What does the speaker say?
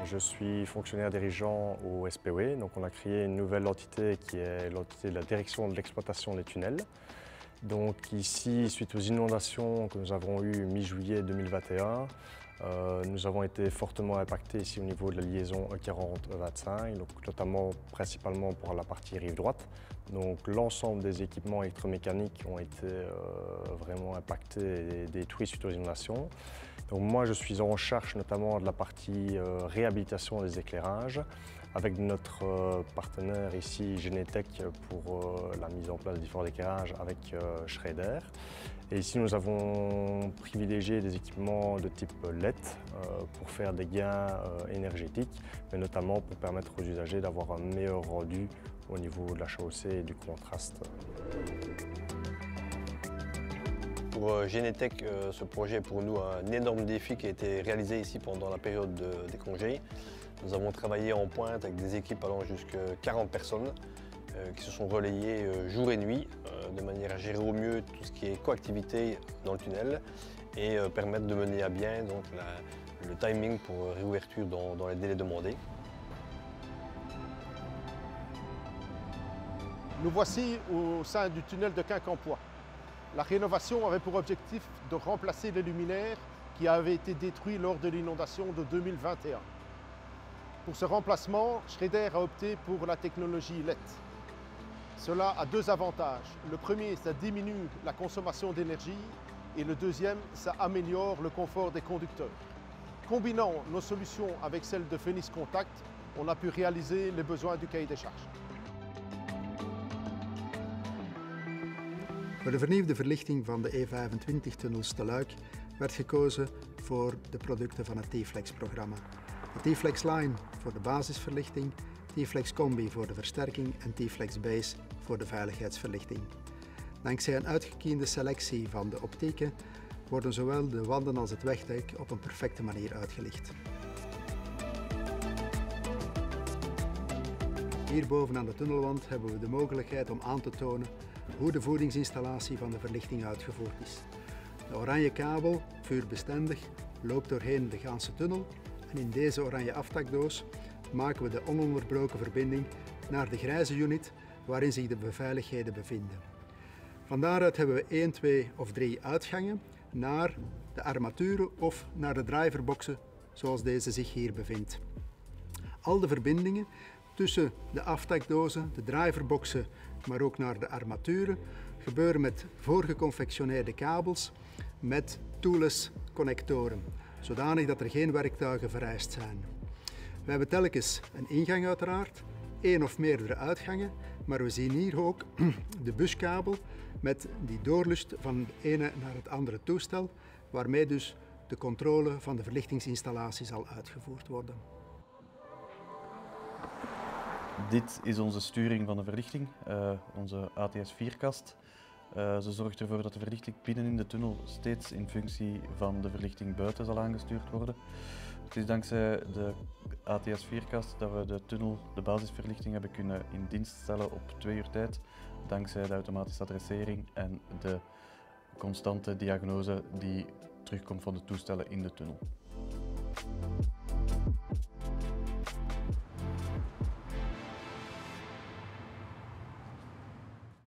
Je suis fonctionnaire dirigeant au SPOE, donc on a créé une nouvelle entité qui est l'entité de la direction de l'exploitation des tunnels. Donc ici, suite aux inondations que nous avons eues mi-juillet 2021, nous avons été fortement impactés ici au niveau de la liaison E40-E25, donc notamment principalement pour la partie rive droite. Donc l'ensemble des équipements électromécaniques ont été vraiment impactés et détruits suite aux inondations. Donc moi je suis en charge notamment de la partie réhabilitation des éclairages avec notre partenaire ici Genetec pour la mise en place des différents éclairages avec Schreder. Et ici nous avons privilégié des équipements de type LED pour faire des gains énergétiques, mais notamment pour permettre aux usagers d'avoir un meilleur rendu au niveau de la chaussée et du contraste. Pour Genetec, ce projet est pour nous un énorme défi qui a été réalisé ici pendant la période des congés. Nous avons travaillé en pointe avec des équipes allant jusqu'à 40 personnes qui se sont relayées jour et nuit de manière à gérer au mieux tout ce qui est coactivité dans le tunnel et permettre de mener à bien donc, le timing pour réouverture dans les délais demandés. Nous voici au sein du tunnel de Quincampoix. La rénovation avait pour objectif de remplacer les luminaires qui avaient été détruits lors de l'inondation de 2021. Pour ce remplacement, Schreder a opté pour la technologie LED. Cela a deux avantages. Le premier, ça diminue la consommation d'énergie et le deuxième, ça améliore le confort des conducteurs. Combinant nos solutions avec celles de Phoenix Contact, on a pu réaliser les besoins du cahier des charges. Voor de vernieuwde verlichting van de E25-tunnels te Luik werd gekozen voor de producten van het T-Flex-programma. De T-Flex Line voor de basisverlichting, T-Flex Combi voor de versterking en T-Flex Base voor de veiligheidsverlichting. Dankzij een uitgekiende selectie van de optieken worden zowel de wanden als het wegdek op een perfecte manier uitgelicht. Hierboven aan de tunnelwand hebben we de mogelijkheid om aan te tonen hoe de voedingsinstallatie van de verlichting uitgevoerd is. De oranje kabel, vuurbestendig, loopt doorheen de ganse tunnel en in deze oranje aftakdoos maken we de ononderbroken verbinding naar de grijze unit waarin zich de beveiligheden bevinden. Van daaruit hebben we 1, 2 of 3 uitgangen naar de armaturen of naar de driverboxen zoals deze zich hier bevindt. Al de verbindingen tussen de aftakdozen, de driverboxen, maar ook naar de armaturen, gebeuren met voorgeconfectioneerde kabels met toolless connectoren, zodanig dat er geen werktuigen vereist zijn. We hebben telkens een ingang uiteraard, 1 of meerdere uitgangen, maar we zien hier ook de buskabel met die doorlust van het ene naar het andere toestel, waarmee dus de controle van de verlichtingsinstallatie zal uitgevoerd worden. Dit is onze sturing van de verlichting, onze ATS4-kast. Ze zorgt ervoor dat de verlichting binnen in de tunnel steeds in functie van de verlichting buiten zal aangestuurd worden. Het is dankzij de ATS4-kast dat we de tunnel, de basisverlichting, hebben kunnen in dienst stellen op 2 uur tijd. Dankzij de automatische adressering en de constante diagnose die terugkomt van de toestellen in de tunnel.